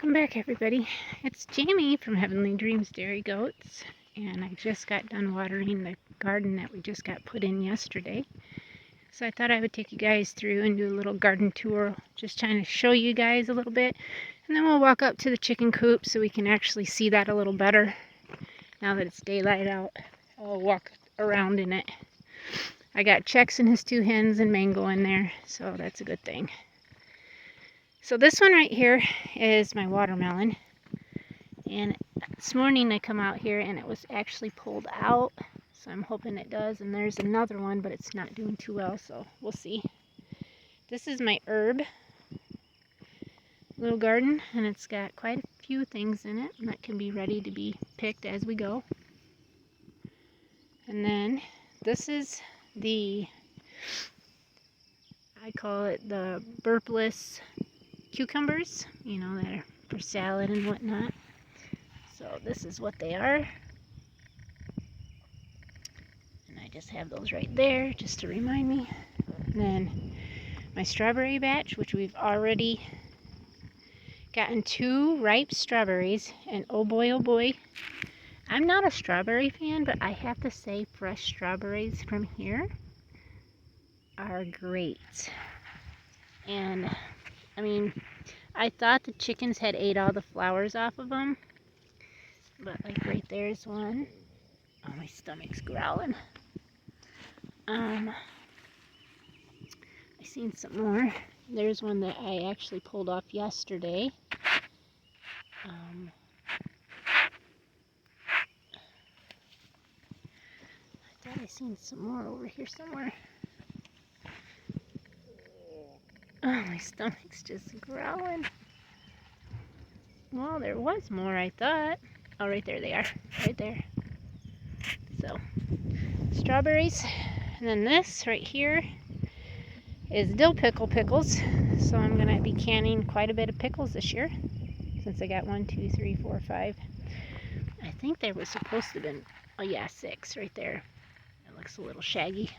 Welcome back, everybody. It's Jamie from Heavenly Dreams Dairy Goats, and I just got done watering the garden that we just got put in yesterday. So I thought I would take you guys through and do a little garden tour, just trying to show you guys a little bit, and then we'll walk up to the chicken coop so we can actually see that a little better. Now that it's daylight out, I'll walk around in it. I got Chex and his 2 hens and Mango in there, so that's a good thing. So this one right here is my watermelon, and this morning I come out here and it was actually pulled out, so I'm hoping it does. And there's another one, but it's not doing too well, so we'll see. This is my herb little garden, and it's got quite a few things in it that can be ready to be picked as we go. And then this is I call it the burpless cucumbers, you know, that are for salad and whatnot. So this is what they are. And I just have those right there just to remind me. And then my strawberry batch, which we've already gotten 2 ripe strawberries. And oh boy, I'm not a strawberry fan, but I have to say fresh strawberries from here are great. And I mean, I thought the chickens had ate all the flowers off of them, but like right there's one. Oh, my stomach's growling. I seen some more. There's one that I actually pulled off yesterday. I thought I seen some more over here somewhere. Oh, my stomach's just growling. Well, there was more, I thought. Oh, right there they are. Right there. So, strawberries. And then this right here is dill pickles. So I'm going to be canning quite a bit of pickles this year, since I got 1, 2, 3, 4, 5. I think there was supposed to have been, oh yeah, 6 right there. It looks a little shaggy.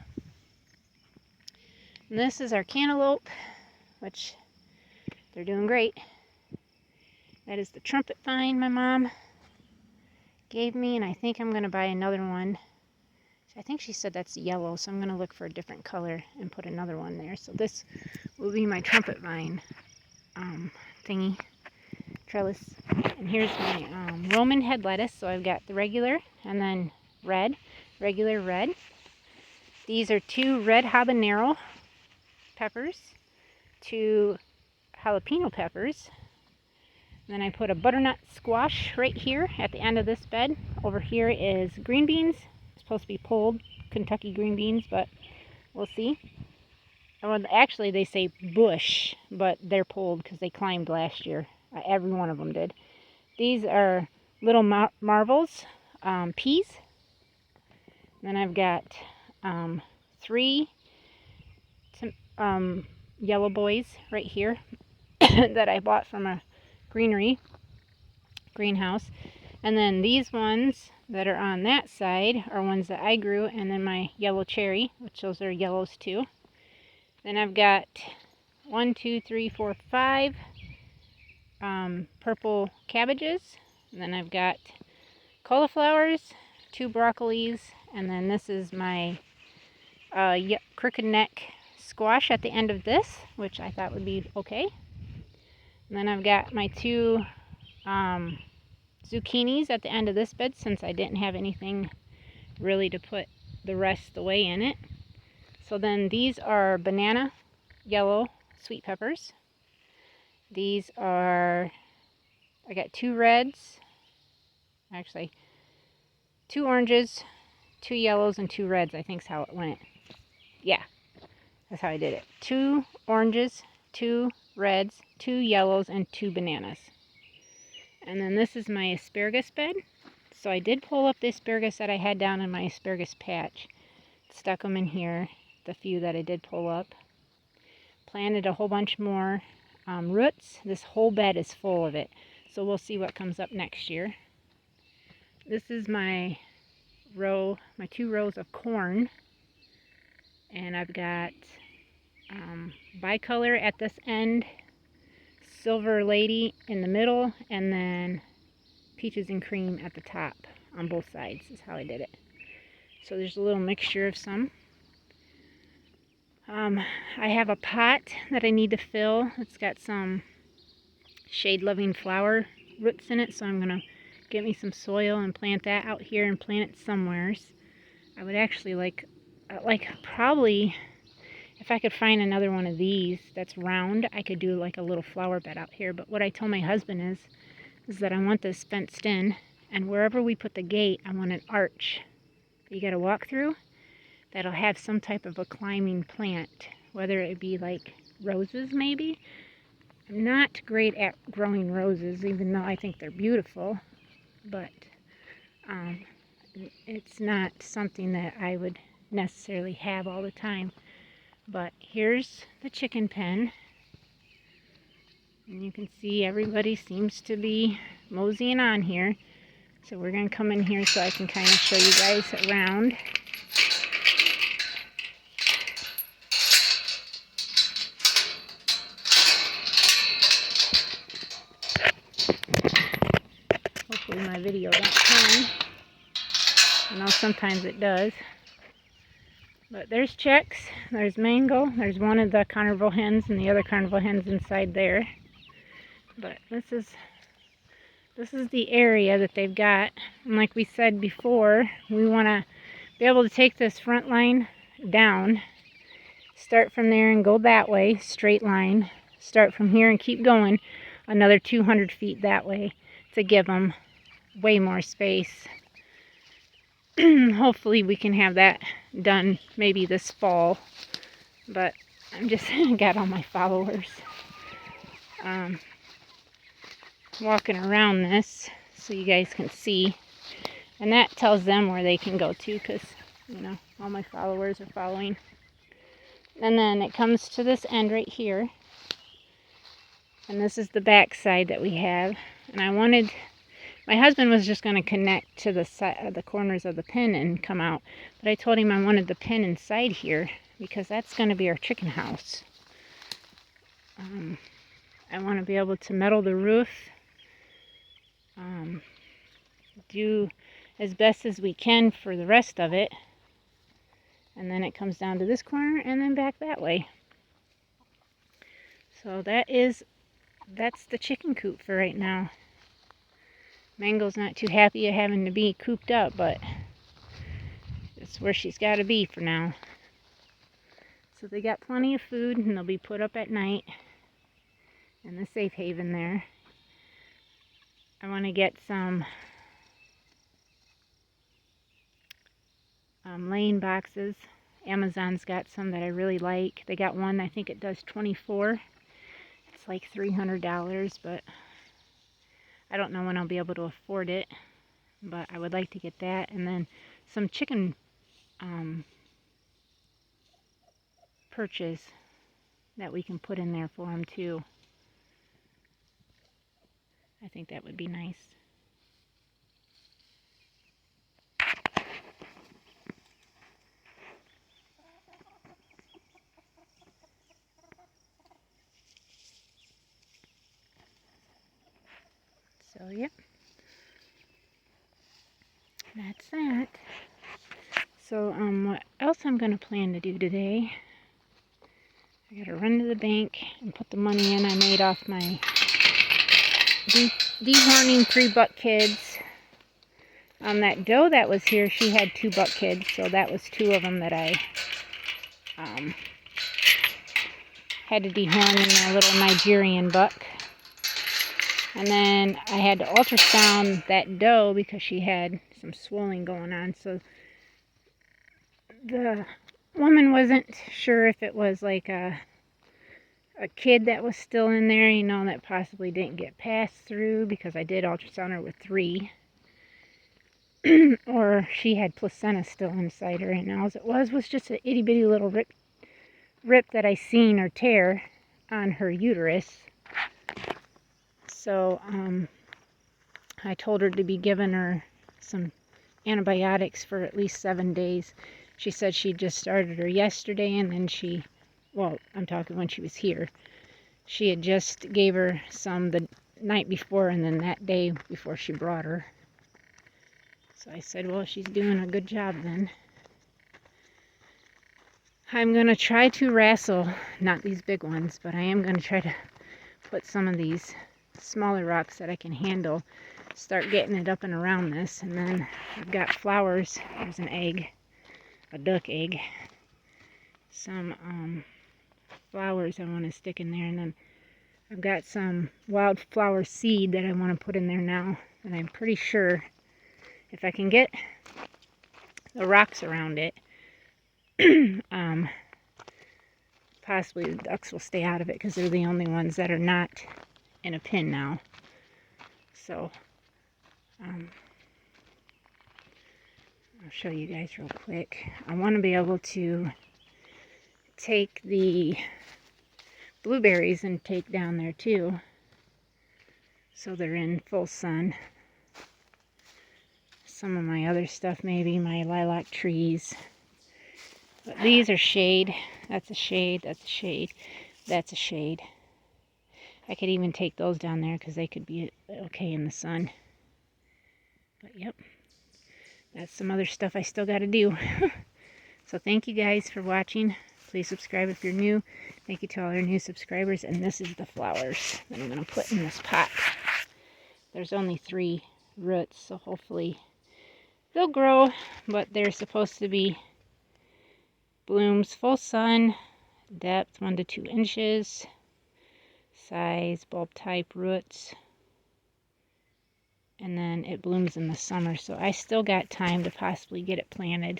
And this is our cantaloupe, which they're doing great. That is the trumpet vine my mom gave me, and I think I'm going to buy another one. I think she said that's yellow, so I'm going to look for a different color and put another one there. So this will be my trumpet vine thingy, trellis. And here's my Roman head lettuce. So I've got the regular and then red, regular red. These are 2 red habanero peppers, 2 jalapeno peppers. And then I put a butternut squash right here at the end of this bed. Over here is green beans. It's supposed to be pulled Kentucky green beans, but we'll see. Well, actually, they say bush, but they're pulled because they climbed last year. Every one of them did. These are little marvels, peas. Then I've got 3 yellow boys right here that I bought from a greenhouse. And then these ones that are on that side are ones that I grew, and then my yellow cherry, which those are yellows too. Then I've got 1, 2, 3, 4, 5 purple cabbages. And then I've got cauliflowers, 2 broccolis, and then this is my crooked neck squash at the end of this, which I thought would be okay. And then I've got my 2 zucchinis at the end of this bed, since I didn't have anything really to put the rest of the way in it. So then these are banana yellow sweet peppers. These are, I got 2 reds, actually 2 oranges, 2 yellows, and 2 reds, I think is how it went. Yeah, that's how I did it. 2 oranges, 2 reds, 2 yellows, and 2 bananas. And then this is my asparagus bed. So I did pull up the asparagus that I had down in my asparagus patch. Stuck them in here, the few that I did pull up. Planted a whole bunch more roots. This whole bed is full of it. So we'll see what comes up next year. This is my 2 rows of corn. And I've got bicolor at this end, Silver Lady in the middle, and then peaches and cream at the top on both sides is how I did it. So there's a little mixture of some. I have a pot that I need to fill. It's got some shade-loving flower roots in it, so I'm going to get me some soil and plant that out here and plant it somewheres. I would actually like probably, if I could find another one of these that's round, I could do like a little flower bed out here. But what I told my husband is that I want this fenced in, and wherever we put the gate, I want an arch you got to walk through that'll have some type of a climbing plant, whether it be like roses maybe. I'm not great at growing roses, even though I think they're beautiful, but it's not something that I would necessarily have all the time. But here's the chicken pen, and you can see everybody seems to be moseying on here. So we're going to come in here so I can kind of show you guys around. Hopefully my video don't turn. I know sometimes it does. But there's chicks, there's Mango, there's one of the carnival hens and the other carnival hens inside there. But this is the area that they've got. And like we said before, we want to be able to take this front line down, start from there and go that way, straight line, start from here and keep going another 200 feet that way to give them way more space. Hopefully we can have that done maybe this fall, but I'm just got all my followers walking around this so you guys can see, and that tells them where they can go to, because you know all my followers are following. And then it comes to this end right here, and this is the back side that we have. And my husband was just going to connect to the corners of the pen and come out, but I told him I wanted the pen inside here because that's going to be our chicken house. I want to be able to metal the roof, do as best as we can for the rest of it, and then it comes down to this corner and then back that way. So that's the chicken coop for right now. Mango's not too happy at having to be cooped up, but it's where she's got to be for now. So they got plenty of food, and they'll be put up at night in the safe haven there. I want to get some laying boxes. Amazon's got some that I really like. They got one, I think it does 24. It's like $300, but I don't know when I'll be able to afford it. But I would like to get that, and then some chicken perches that we can put in there for them too. I think that would be nice. So, yep. That's that. So, what else I'm going to plan to do today, I got to run to the bank and put the money in I made off my dehorning 3 buck kids. That doe that was here, she had 2 buck kids, so that was 2 of them that I had to dehorn in a little Nigerian buck. And then I had to ultrasound that doe because she had some swelling going on. So the woman wasn't sure if it was like a kid that was still in there, you know, that possibly didn't get passed through, because I did ultrasound her with 3. Or she had placenta still inside her, and all it was just an itty bitty little rip that I seen, or tear, on her uterus. So I told her to be giving her some antibiotics for at least 7 days. She said she just started her yesterday, and then well, I'm talking when she was here. She had just gave her some the night before and then that day before she brought her. So I said, well, she's doing a good job then. I'm going to try to wrestle, not these big ones, but I am going to try to put some of these smaller rocks that I can handle, start getting it up and around this. And then I've got flowers. There's an egg, a duck egg. Some flowers I want to stick in there, and then I've got some wildflower seed that I want to put in there now. And I'm pretty sure if I can get the rocks around it, possibly the ducks will stay out of it because they're the only ones that are not in a pen now. So I'll show you guys real quick. I want to be able to take the blueberries and take down there too, so they're in full sun. Some of my other stuff, maybe my lilac trees, but these are shade. That's a shade, that's a shade, that's a shade. I could even take those down there because they could be okay in the sun. But yep, that's some other stuff I still got to do. So thank you guys for watching. Please subscribe if you're new. Thank you to all our new subscribers. And this is the flowers that I'm going to put in this pot. There's only 3 roots, so hopefully they'll grow. But they're supposed to be blooms, full sun, depth 1 to 2 inches, size, bulb type, roots. And then it blooms in the summer. So I still got time to possibly get it planted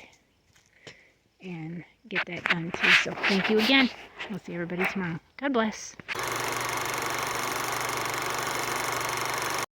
and get that done too. So thank you again. We'll see everybody tomorrow. God bless.